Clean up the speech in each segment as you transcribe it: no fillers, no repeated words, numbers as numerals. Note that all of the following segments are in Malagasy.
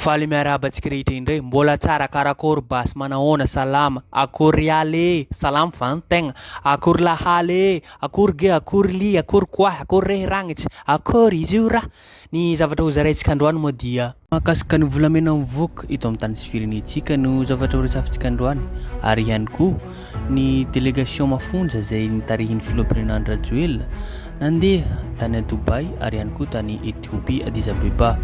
Faly miarahaba antsika rehetra indray mbola tsara karakory basy manahoana salama akory ale salama vantegna akory lahaly akory ge akory li akory koahy akory rehy ragnitra akory izy io raha ny zavatra ho zaraintsika androany moa dia mahakasika ny volamena mivoaka eto amin'ny tany sy firenentsika no zavatra ho resafintsika androany ary ihany koa ny délégation mafonja zay nitarihin'ny filoham-pirenena Rajoelina nandeha tany a Dubai ary ihany koa tany Ethiopie Addis Abeba.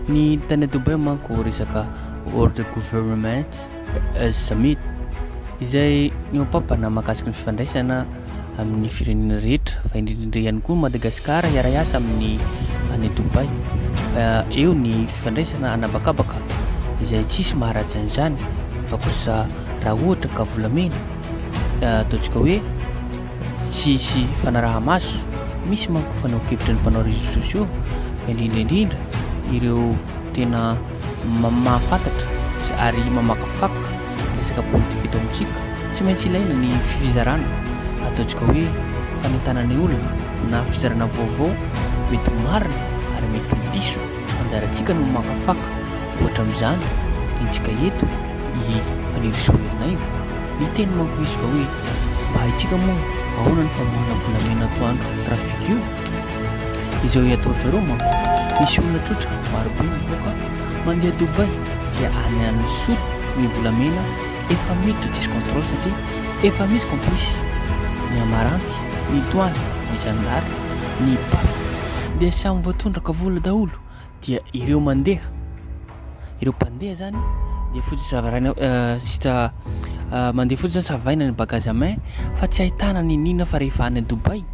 Ni tany Dubai manko resaka World Government Summit izay niompapana mahakasika ny fifandraisana amin'ny firenena rehetra fa indrindra ihany koa Madagasikara hiara-hiasa amin'ny any Dubai fa eo ny fifandraisana anabakabaka izay tsisy maharatsy an'izany fa kosa raha ohatra ka volamena ataontsika hoe tsisy fanaraha-maso misy manko fanao-kevitra ny mpanao réseaux sociaux fa indrindra ireo tena mahafantatra ary mamakafaka resaka politika eto amintsika tsy maintsy ilaina ny fizarana ataontsika hoe fanentana ny olona na fizarana vaovao mety marina ary mety diso anjarantsika no mamakafaka ohatra amin'izany intsika eto i fanirisoherina ivo ny teny manko izy fa hoe mba haitsika moa ahoana ny famohana volamena atoandro trafik io izao iatoro zareo manko misy olona tsotra marobe mivoaka mandeha Dubai dia any amin'ny soto ny volamena efa miditra tsisy contrôle satria efa misy complice ny amaranty ny douane ny gendarme ny PAF dia samy voatondraka vola daholo dia ireo mandeha ireo mpandeha zany dia fotsy zavaraina sista mandeha fotsy zany savaina ny bagage à main fa tsy ahitana ny nina fa rehefa any Dubai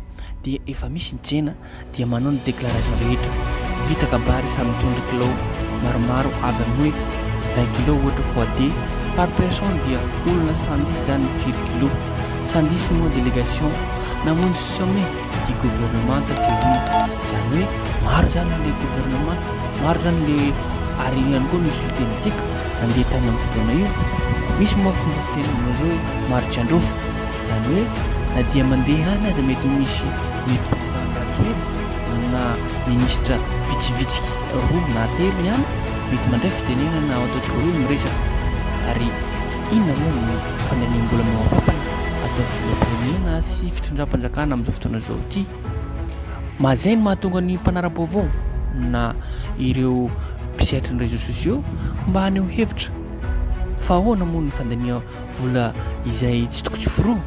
dia efa misy ny tsena dia manao ny déclaration rehetra vita kabary samy mitondra kilo maromaro avy amin'ny 20 kilo ohatra fois D par personne dia olona 110 zany firy kilo 110 moa délégation namonjy sommet du gouvernement takehony zany hoe maro zany le gouvernement maro zany le ary ihany koa misy fitenitsika andeha tany amin'ny fotoana io misy moa fomba fiteny aminao zao hoe maro androfo zany hoe na dia mandeha any aza mety misy mety président Rajoelina na ministre vitsivitsika roa na telo ihany mety mandray fitenena na ataontsika hoe miresaka ary inona moa no fandaniam-bola mampapana ataon'ny filoham-pirenena sy fitondram-panjakana amin'izao fotoana zao ity mazay ny mahatonga ny mpanara-baovao na ireo mpisaitra ny réseaux sociaux mba haneho hevitra fa ahoana moa ny fandania vola izay tsy tokony tsy foroa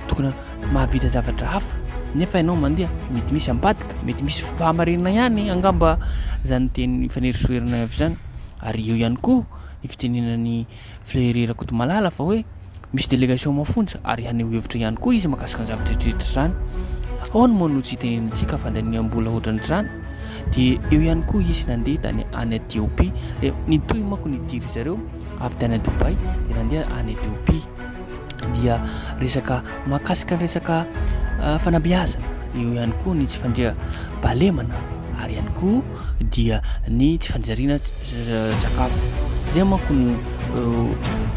tokony mahavita zavatra hafa nefa ianao mandeha mety misy ambadika mety misy fahamarinana ihany angamba zany teny fanerisoherina avy zany ary eo ihany koa ny fitenenan'ny Fleury Kotomalala fa hoe misy délégation mafonja ary haneho hevitra ihany koa izy mahakasika ny zavatra rehetra zany ahoana moa no tsy tenenantsika fandaniam-bola ohatran'izany dia eo ihany koa izy nandeha tany any Ethiopie nitohy manko nidiry zareo avy tany Dubai dia nandeha any Ethiopie dia resaka mahakasika ny resaka fanabeazana eo ihany koa ny tsy fandria balemana ary ihany koa dia ny tsy fanjariana sakafo zay manko no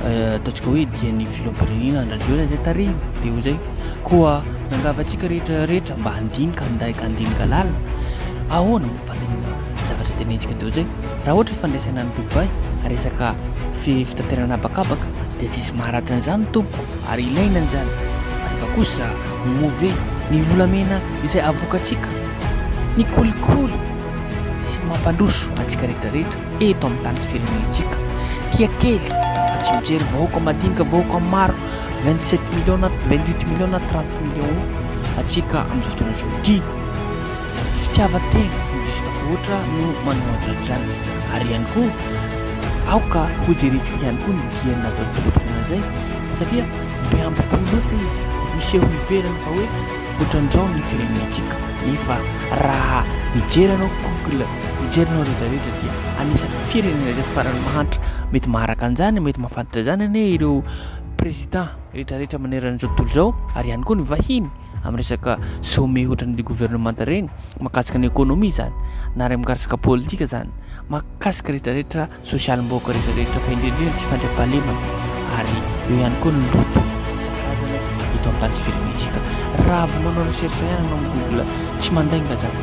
ataontsika hoe dia ny filoham-pirenena Rajoelina zay tarihina dia ho zay koa nangavatsika rehetrarehetra mba handinika handinika lalina ahoana mo fandinina zavatra tenentsika teo zay raha ohatra fandraisana any Dubai resaka fitaterana abakabaka dia tsisy maharatsy an'izany tompo ary ilaina an'izany fa kosa move ny volamena izay avokatsika ny kolikoly sy mampandroso antsika rehetrarehetra eto amin'ny tany sy firenentsika tia kely fa tsy mijery vahoaka madinika vahoaka maro 27 millions na 28 millions na 30 millions atsika amin'izao fotoana zao ity fitiavan-tena misy tafahoatra no manoatra zany ary ihany koa aoka ho jerentsika ihany koa ny diana ataon'ny filoham-pirenena zay satria be amboko loatra izy misy eo ivelany fa hoe ohatran'izao ny firenentsika nefa raha mijeranao google mijeranao rehetrarehetra dia anisan'ny firenena zay farany mahantra mety maharaka an'izany mety mahafantatra zany ane ireo président rehetrarehetra maneran'izao tontolo zao ary ihany koa ny vahiny amin'ny resaka sommet ohatran'ny gouvernement reny mahakasika ny économie zany na ray mahakasika politika zany mahakasika rehetrarehetra social-mboka rehetrarehetra fa indrindrindra tsy fandriam-pahalemana ary eo ihany koa ny loto isan-karazany eto amin'ny tany sy firenentsika raha vao manao recherche ihany anao amin'ny google tsy mandainga zany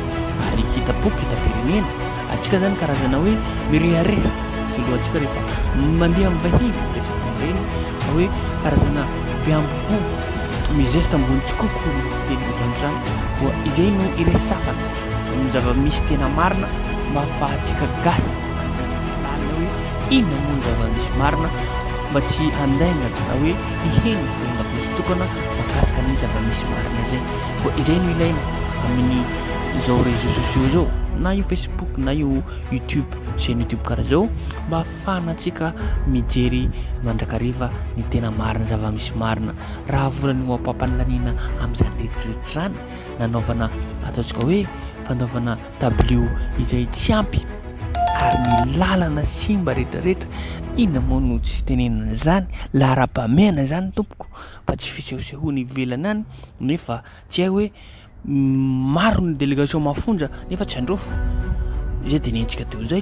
ary hita boky hita pirenena atsika zany karazana hoe mirehareha soloantsika rehefa mandeha amin'ny vahiny resaka amin'ireny fa hoe karazana mpiambo-po mizesta ambony tsikoko ny fiteny ohatran'izany koa izay no iresafana ny zava-misy tena marina mba ahafahantsika gasy lalina hoe inona moa ny zava-misy marina mba tsy handaina na hoe iheny volonako misy tokana mahakasika ny zava-misy marina zay koa izay no ilaina amin'ny izao réseaux sociaux zao na io Facebook na io YouTube chaîne YouTube karaha zao mba ahafahantsika mijery mandrakariva ny tena marina zava-misy marina raha volany mampapanilaniana amin'izany rehetrarehetrany nanaovana ataontsika hoe fanaovana tableau izay tsy ampy ary ny lalana simba rehetrarehetra inona moa no tsy tenenana zany lahara-pameana zany tompoko fa tsy fisehosehoana ivelana any nefa tsy hay hoe maro ny délégation mafondra nefa tsy androfo izay tenentsika teo zay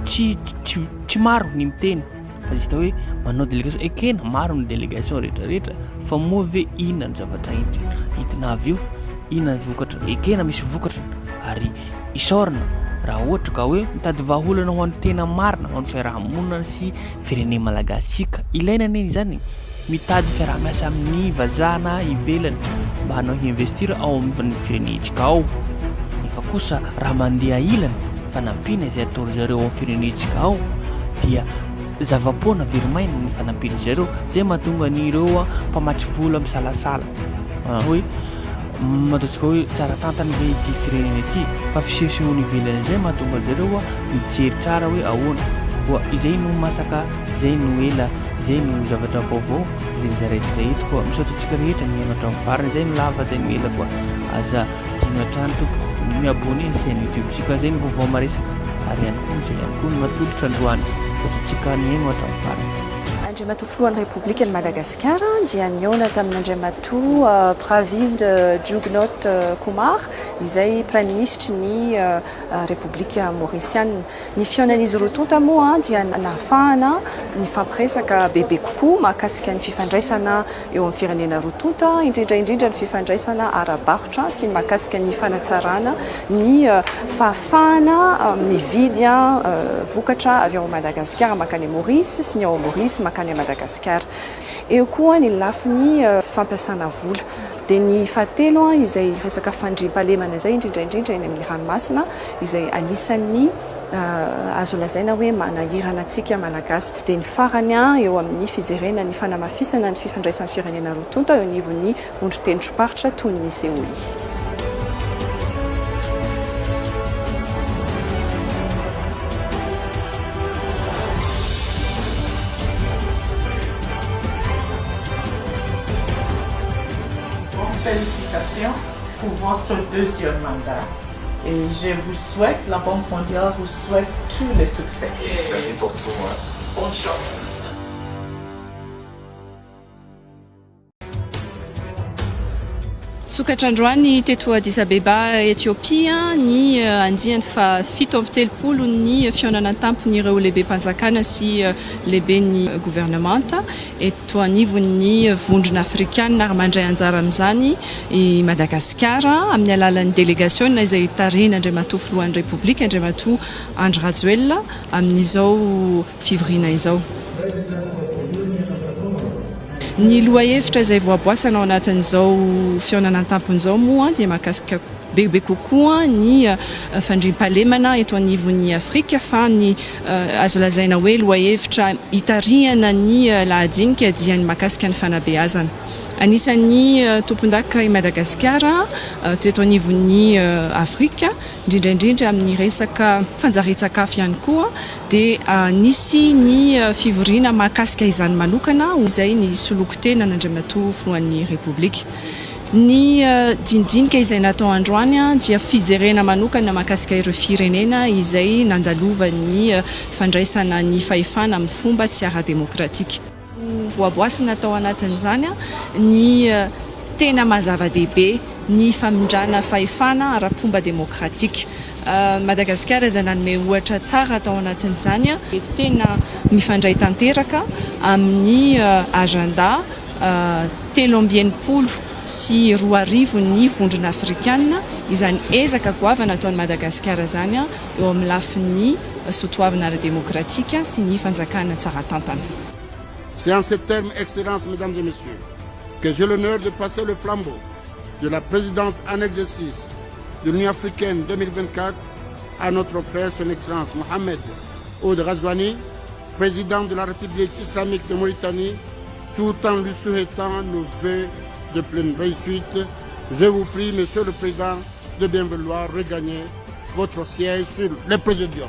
tsy maro ny miteny fa zita hoe manao délégation ekena maro ny délégation rehetrarehetra fa moa ve inona ny zavatra entina avy eo inona ny vokatra ekena misy vokatra ary isorana raha ohatra ka hoe mitady vahaolana ho an'ny tena marina ho an'ny fiarahamonina sy firenena malagasika ilaina neny zany mitady fiaraha-miasa amin'ny vazana ivelany mba hanao investir ao amin'ny firenentsika ao nefa kosa raha mandeha ilana fanampiana izay ataory zareo ao amin'ny firenentsika ao dia zava-poana verimaina ny fanampiana zareo zay mahatonga an'ireo mpamatry vola misalasala hoe mataontsika hoe tsara tantany ve ity firenena ity fa fisehosehoana ivelany zay mahatonga zareo mijery tsara hoe ahoana koa izay no masaka zay no ela zay no zavatra vaovao zay zaraintsika eto koa misaotra antsika rehetra ny mianatra amin'ny farany zay no lava zay no ela koa aza tiana hatrany tompoko miabony ny chaîne YouTube tsika zay no vaovao maresaka ary ihany koa zay ihany koa no matolotra androany misaotra antsika ny mianatra amin'ny farany Andriamatoa Filohan'ny République de Madagascar dia nihaona tamin'Andriamatoa Pravind Jugnauth Kumar izay Prime Ministre ny République Mauritiana. Ny fihaonan'izy roa tonta moa dia nahafahana ny fampiresaka bebe kokoa mahakasika ny fifandraisana eo amin'ny firenena roa tonta indrindra ny fifandraisana ara-barotra sy mahakasika ny fanatsarana ny fahafahana mividy vokatra avy ao Madagascar makany Maurice sy ny ao Maurice makany Madagascar. Eo koa ny lafiny fampiasana vola dia ny fahatelo izay resaka fandriam-pahalemana izay indrindra eny amin'ny ranomasina izay anisan'ny azo lazaina hoe manahirana antsika malagasy dia ny farany eo amin'ny fijerena ny fanamafisana ny fifandraisan'ny firenena roa tonta eo anivon'ny vondroteny troparitra toy ny Séoul. Félicitations pour votre deuxième mandat et je vous souhaite, la Banque mondiale vous souhaite tous les succès. Merci pour tout. Bonne chance. Sokatrandroany teto Addis Abeba Ethiopia ny andiany fa 7 ny fihaonana tampon'ireo lehibe mpanjakana sy lehibe ny gouvernemanta eto anivon'ny vondrona afrikana ary mandray anjara amin'izany i Madagasikara amin'ny alalan'ny délégation izay tarin'Andriamatoa Filohan'ny République Andriamatoa Andry Rajoelina amin'izao fivoriana izao. Ny loahevitra izay voaboasana ao anatin'izao fihaonana tampon'izao moa dia mahakasika bebe kokoa ny fandriam-pahalemana eto anivon'ny Afrika fa ny azo lazaina hoe loahevitra hitarihana ny lahadinika dia ny mahakasika ny fanabeazana. Anisan'ny tompon-daka i Madagasikara teto anivon'ny Afrika indrindra amin'ny resaka fanjarian-tsakafo ihany koa dia nisy ny fivoriana mahakasika izany manokana izay ny soloko tena n'Andriamatoa Filohan'ny République. Ny dindinika izay natao androany dia fijerena manokana mahakasika ireo firenena izay nandalovan'ny fandraisana ny fahefana amin'ny fomba tsy ara-demokratika. Voaboasina tao anatin'izany ny tena mazava-dehibe ny famindrana fahefana ara-pomba demokratika. Madagasikara izay nanome ohatra tsara tao anatin'izany tena mifandray tanteraka amin'ny agenda 30 sy 20 ny vondrona afrikana izany ezaka goavana ataon'ny Madagasikara zany eo amin'ny lafiny soatoavana ara-démocratika sy ny fanjakana tsara tantana. C'est en ces termes, Excellences, Mesdames et Messieurs, que j'ai l'honneur de passer le flambeau de la présidence en exercice de l'Union africaine 2024 à notre frère, son Excellence Mohamed Ould Ghazouani, président de la République islamique de Mauritanie, tout en lui souhaitant nos vœux de pleine réussite. Je vous prie, Monsieur le Président, de bien vouloir regagner votre siège sur le présidium.